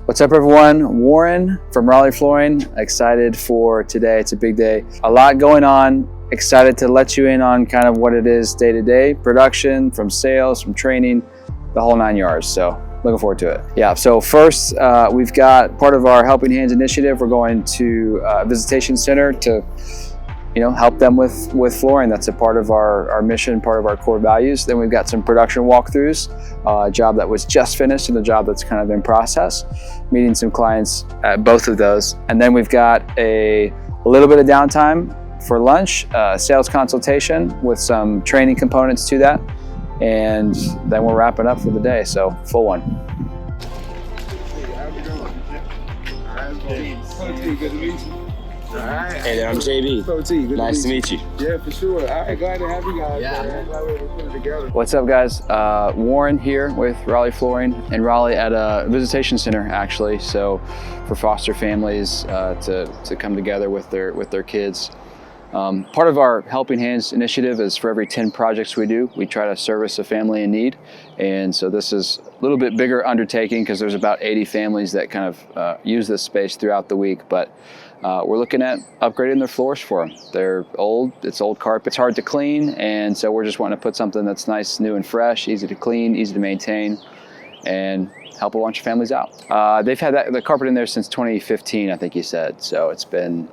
What's up, everyone? Warren from Raleigh Flooring. Excited for today. It's a big day. A lot going on. Excited to let you in on kind of what it is day to day, production, from sales, from training, the whole 9 yards. So looking forward to it. Yeah, so first we've got part of our Helping Hands initiative. We're going to a visitation center to help them with flooring. That's a part of our mission, part of our core values. Then we've got some production walkthroughs, a job that was just finished and a job that's kind of in process, meeting some clients at both of those. And then we've got a little bit of downtime for lunch, sales consultation with some training components to that. And then we're wrapping up for the day, so full one. Good to meet you. All right. Hey there, I'm JB. Nice to meet you. Yeah, for sure. All right, glad to have you guys. Man. Glad we were able to put it together. What's up, guys? Warren here with Raleigh Flooring in Raleigh at a visitation center, actually. So for foster families to come together with their kids. Part of our Helping Hands initiative is for every 10 projects we do, we try to service a family in need. And so this is a little bit bigger undertaking because there's about 80 families that kind of use this space throughout the week. But we're looking at upgrading their floors for them. They're old, it's old carpet, it's hard to clean. And so we're just wanting to put something that's nice, new and fresh, easy to clean, easy to maintain, and help a bunch of families out. They've had the carpet in there since 2015, I think you said. So it's been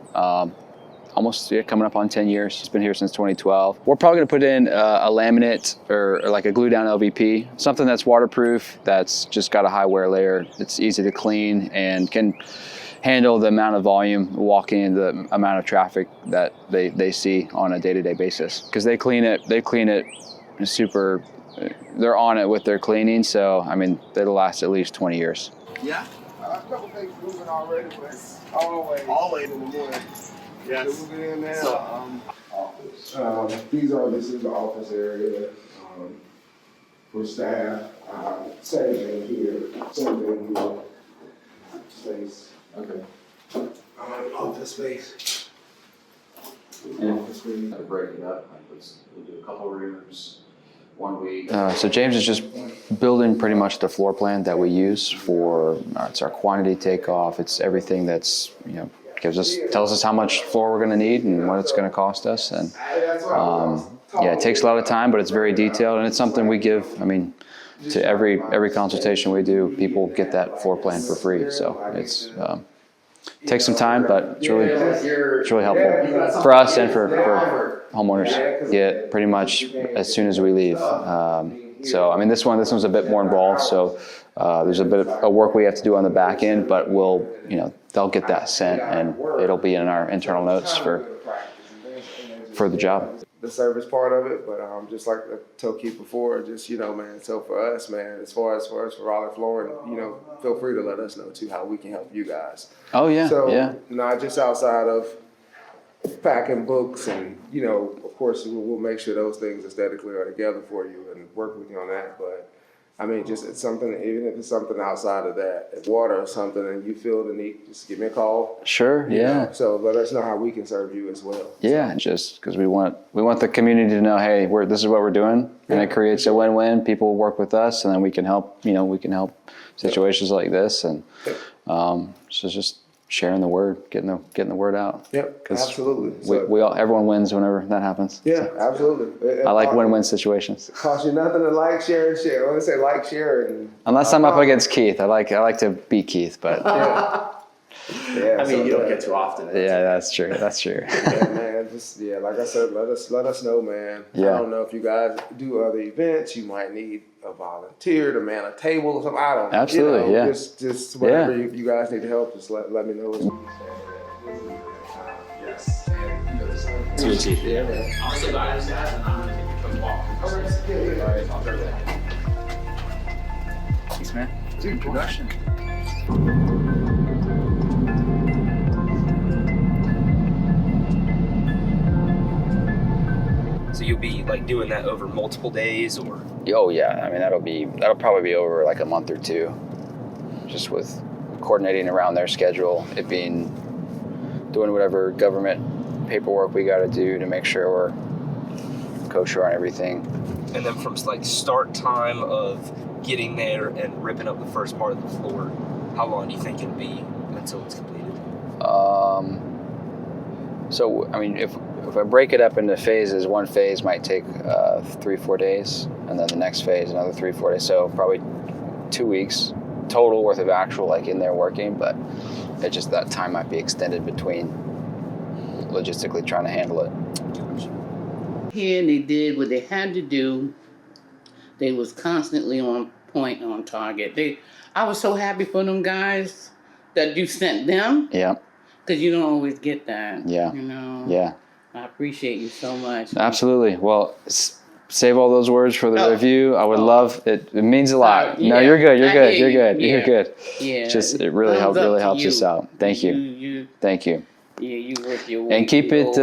almost coming up on 10 years. It's been here since 2012. We're probably gonna put in a laminate or like a glue down LVP, something that's waterproof, that's just got a high wear layer, it's easy to clean and can handle the amount of volume walking and the amount of traffic that they see on a day-to-day basis. Because they clean it super, they're on it with their cleaning, so I mean, it'll last at least 20 years. Yeah. A couple things moving already, but always in the morning. Yes. So we'll get in there. Office. This is the office area for staff. Same thing here. Space. Okay. Office space. And to break it up, we'll do a couple rooms, 1 week. So James is just building pretty much the floor plan that we use for it's our quantity takeoff. It's everything that's tells us how much floor we're going to need and what it's going to cost us. And it takes a lot of time, but it's very detailed, and it's something we give. I mean, to every consultation we do, people get that floor plan for free. So it's takes some time, but it's really helpful for us and for homeowners. Get pretty much as soon as we leave. So I mean, this one's a bit more involved. So there's a bit of work we have to do on the back end, but they'll get that sent and it'll be in our internal notes for the job. The service part of it, but just like I told Keith before, just man. So for us, man, as far as for Raleigh Flooring, feel free to let us know too how we can help you guys. Oh yeah, so, yeah. Not just outside of packing books, and of course we'll make sure those things aesthetically are together for you and work with you on that. But I mean, just it's something. Even if it's something outside of that, if water or something, and you feel the need, just give me a call. Sure, yeah. So let us know how we can serve you as well. Yeah, just because we want the community to know, hey, this is what we're doing, and it creates a win-win. People work with us, and then we can help. We can help situations like this, and so just sharing the word, getting the word out. Yep, absolutely. Everyone wins whenever that happens. Yeah, so. Absolutely. I like win-win situations. It costs you nothing to like, share, and share. I want to say like, share, and unless I'm up against Keith, I like to beat Keith, but yeah. I mean, you don't get too often. Yeah, that's true. Yeah, man. Just like I said, let us know, man. Yeah. I don't know if you guys do other events. You might need a volunteer to man a table or something. I don't know. Absolutely, yeah. Just whatever you guys need help, just let me know. Yes. Sweet. Yeah, man. I'm so glad I just asked, and I'm gonna take a quick walk. Thanks, man. Dude, production. So you'll be like doing that over multiple days, or? Oh yeah, I mean that'll probably be over like a month or two, just with coordinating around their schedule. It being doing whatever government paperwork we got to do to make sure we're kosher on everything. And then from like start time of getting there and ripping up the first part of the floor, how long do you think it'll be until it's completed? So I mean, if I break it up into phases, one phase might take 3-4 days, and then the next phase another 3-4 days. So probably 2 weeks total worth of actual like in there working, but it just that time might be extended between logistically trying to handle it. Here they did what they had to do. They was constantly on point, on target. I was so happy for them guys that you sent them. Yeah. Because you don't always get that. Yeah. You know. Yeah. I appreciate you so much. Absolutely. Well, save all those words for the review. I would love it. It means a lot. Yeah. No, you're good. You're good. You're you. good. Yeah. You're good. Yeah. Just it really helps us out. Thank you. Thank you. Yeah, you work your way. And keep it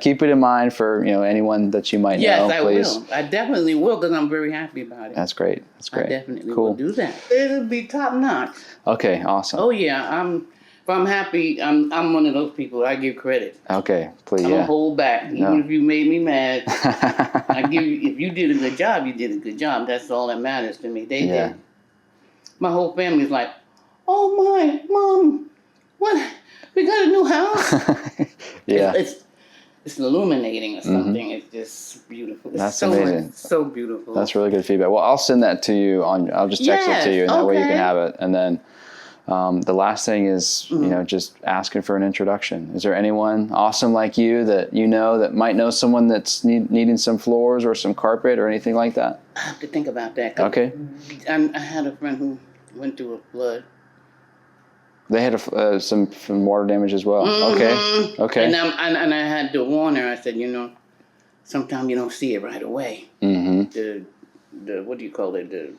keep it in mind for anyone that you might know. Please. I will. I definitely will because I'm very happy about it. That's great. That's great. I definitely Cool. will do that. It'll be top notch. Okay. Awesome. Oh yeah, if I'm happy, I'm one of those people. I give credit. Okay. Please. I don't hold back, even No. if you made me mad. I give you. If you did a good job, you did a good job. That's all that matters to me. They did. My whole family's like, "Oh my mom, what? We got a new house." Yeah. It's illuminating or something. It's just beautiful. It's That's so amazing. much, so beautiful. That's really good feedback. Well, I'll send that to you I'll just text it to you, and that way you can have it. And then the last thing is, just asking for an introduction. Is there anyone awesome like you that that might know someone that's needing some floors or some carpet or anything like that? I have to think about that. Okay. I had a friend who went through a flood. They had some water damage as well. Mm-hmm. Okay. And I had to warn her. I said, sometimes you don't see it right away. Mm-hmm. The what do you call it? The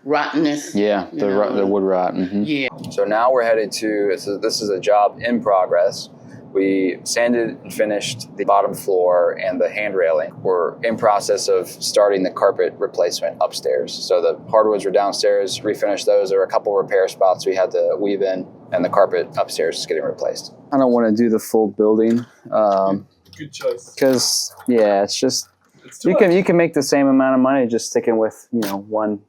rottenness. Yeah, the wood rot. Mm-hmm. Yeah. So now we're headed to, this is a job in progress. We sanded and finished the bottom floor and the hand railing. We're in process of starting the carpet replacement upstairs. So the hardwoods were downstairs, refinished those. There were a couple repair spots we had to weave in, and the carpet upstairs is getting replaced. I don't want to do the full building. Good choice. Because, it's just, you can make the same amount of money just sticking with, one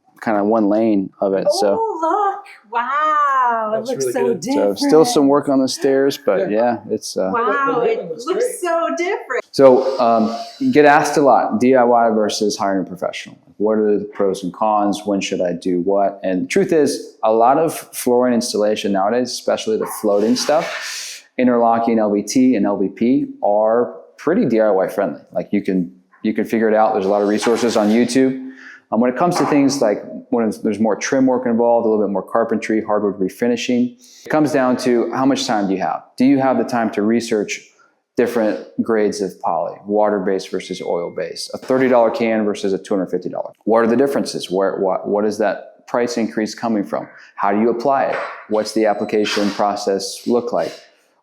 lane of it. So. Oh, look. Wow. That's it looks really so good. different. So still some work on the stairs, but it's. Wow, The it railing looks looks great. so different. So you get asked a lot, DIY versus hiring a professional. What are the pros and cons? When should I do what? And the truth is, a lot of flooring installation nowadays, especially the floating stuff, interlocking LVT and LVP are pretty DIY friendly. Like you can figure it out. There's a lot of resources on YouTube. When it comes to things like when there's more trim work involved, a little bit more carpentry, hardwood refinishing, it comes down to how much time do you have? Do you have the time to research different grades of poly, water-based versus oil-based, a $30 can versus a $250? What are the differences? What is that price increase coming from? How do you apply it? What's the application process look like?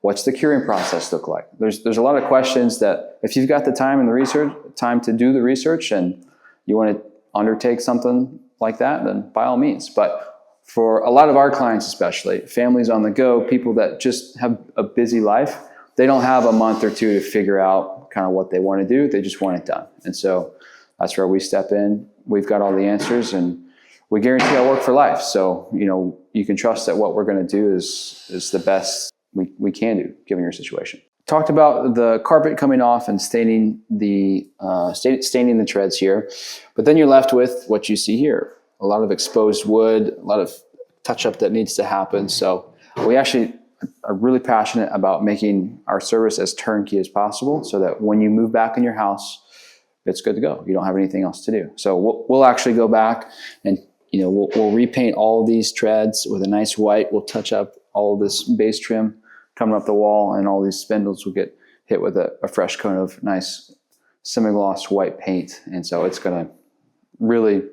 What's the curing process look like? There's a lot of questions that if you've got the time and the time to do the research and you want to undertake something like that, then by all means. But for a lot of our clients, especially families on the go, people that just have a busy life, they don't have a month or two to figure out kind of what they want to do. They just want it done. And so that's where we step in. We've got all the answers and we guarantee our work for life. So, you can trust that what we're going to do is the best we can do given your situation. Talked about the carpet coming off and staining the treads here, but then you're left with what you see here. A lot of exposed wood, a lot of touch up that needs to happen. So we actually are really passionate about making our service as turnkey as possible so that when you move back in your house, it's good to go. You don't have anything else to do. So we'll actually go back and we'll repaint all of these treads with a nice white. We'll touch up all of this base trim coming up the wall, and all these spindles will get hit with a fresh coat of nice semi-gloss white paint. And so it's going to really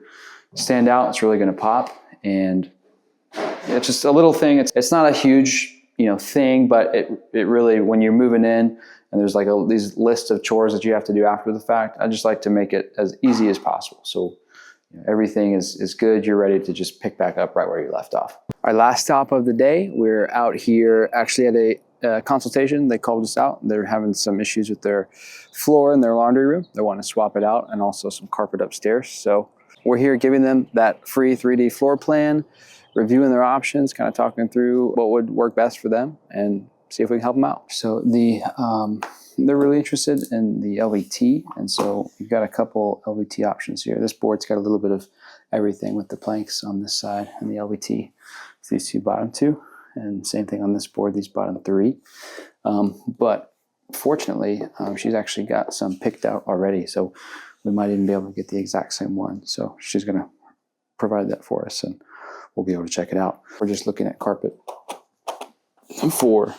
stand out. It's really going to pop. And it's just a little thing. It's not a huge thing, but it really, when you're moving in and there's like these list of chores that you have to do after the fact, I just like to make it as easy as possible. So everything is good. You're ready to just pick back up right where you left off. Our last stop of the day, we're out here actually at a consultation. They called us out. They're having some issues with their floor in their laundry room. They want to swap it out, and also some carpet upstairs. So we're here giving them that free 3D floor plan, reviewing their options, kind of talking through what would work best for them and see if we can help them out. So they're really interested in the LVT, and so we've got a couple LVT options here. This board's got a little bit of everything with the planks on this side and the LVT. So these two bottom two, and same thing on this board, these bottom three. But fortunately, she's actually got some picked out already, so we might even be able to get the exact same one. So she's going to provide that for us, and we'll be able to check it out. We're just looking at carpet for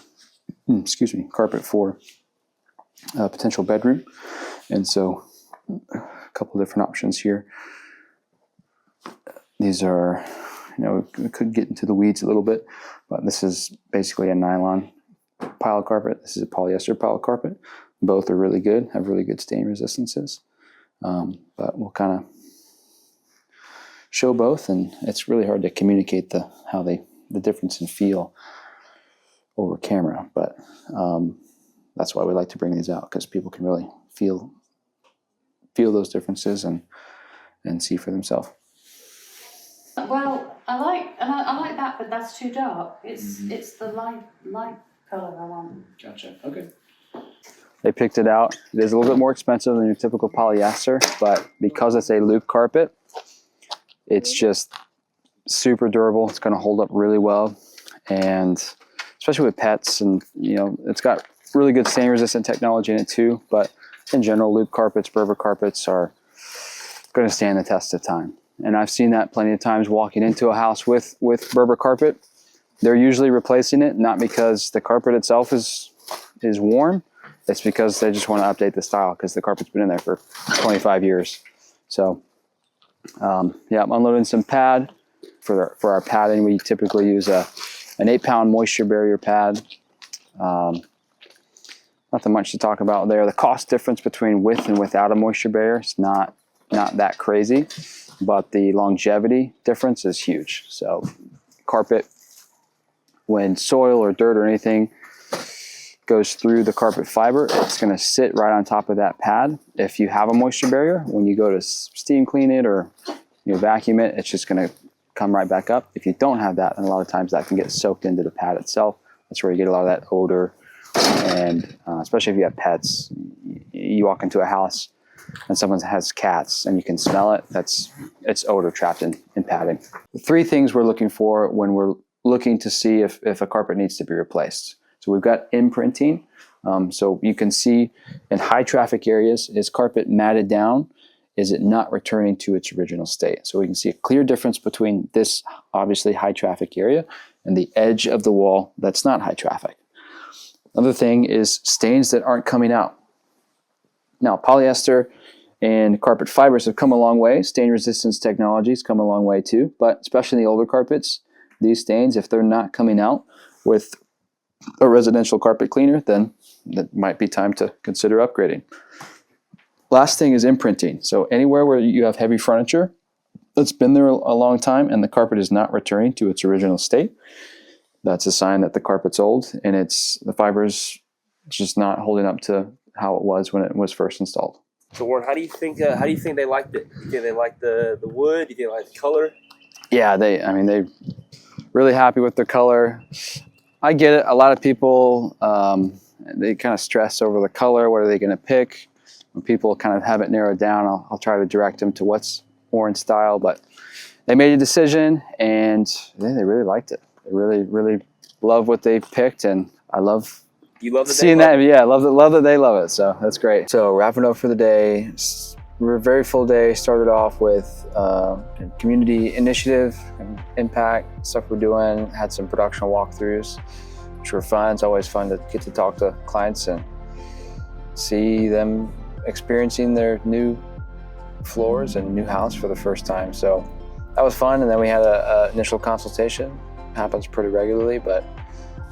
potential bedroom, and so a couple different options here. These are, we could get into the weeds a little bit, but this is basically a nylon pile carpet. This is a polyester pile carpet. Both are really good, have really good stain resistances. But we'll kind of show both, and it's really hard to communicate the difference in feel over camera. But that's why we like to bring these out, because people can really feel those differences and see for themselves. Well, I like that, but that's too dark. It's the light color I want. Gotcha. Okay. They picked it out. It is a little bit more expensive than your typical polyester, but because it's a loop carpet, it's just super durable. It's going to hold up really well, and especially with pets, and it's got really good stain resistant technology in it too. But in general, loop carpets, Berber carpets are going to stand the test of time. And I've seen that plenty of times walking into a house with Berber carpet. They're usually replacing it, not because the carpet itself is worn. It's because they just want to update the style, because the carpet's been in there for 25 years. So, I'm unloading some pad. For our padding, we typically use an 8-pound moisture barrier pad. Nothing much to talk about there. The cost difference between with and without a moisture barrier is not that crazy, but the longevity difference is huge. So carpet, when soil or dirt or anything goes through the carpet fiber, it's going to sit right on top of that pad. If you have a moisture barrier, when you go to steam clean it or vacuum it, it's just going to come right back up. If you don't have that, and a lot of times that can get soaked into the pad itself. That's where you get a lot of that odor, and especially if you have pets. You walk into a house and someone has cats and you can smell it, it's odor trapped in padding. The three things we're looking for when we're looking to see if a carpet needs to be replaced. So we've got imprinting. So you can see in high traffic areas, is carpet matted down? Is it not returning to its original state? So we can see a clear difference between this obviously high traffic area and the edge of the wall that's not high traffic. Another thing is stains that aren't coming out. Now, polyester and carpet fibers have come a long way. Stain resistance technologies come a long way too, but especially in the older carpets, these stains, if they're not coming out with a residential carpet cleaner, then that might be time to consider upgrading. Last thing is imprinting. So anywhere where you have heavy furniture that's been there a long time and the carpet is not returning to its original state, that's a sign that the carpet's old and the fiber's just not holding up to how it was when it was first installed. So Warren, how do you think they liked it? Do you think they liked the wood? Do you think they liked the color? Yeah, they really happy with the color. I get it. A lot of people, they kind of stress over the color. What are they going to pick? When people kind of have it narrowed down, I'll try to direct them to what's Warren's style. But they made a decision, and they really liked it. They really, really love what they picked, and I love seeing that. Yeah, I love that they love it. So that's great. So wrapping up for the day. We're a very full day. Started off with community initiative and impact stuff we're doing. Had some production walkthroughs, which were fun. It's always fun to get to talk to clients and see them experiencing their new floors and new house for the first time. So that was fun. And then we had an initial consultation. Happens pretty regularly, but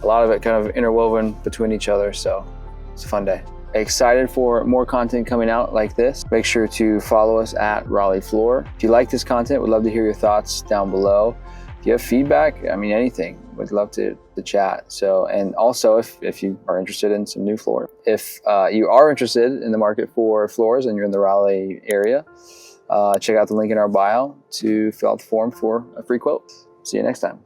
a lot of it kind of interwoven between each other. So it's a fun day. Excited for more content coming out like this. Make sure to follow us at Raleigh Floor. If you like this content, we'd love to hear your thoughts down below. If you have feedback, anything, we'd love to chat. So, and also if you are interested in some new floor. If you are interested in the market for floors and you're in the Raleigh area, check out the link in our bio to fill out the form for a free quote. See you next time.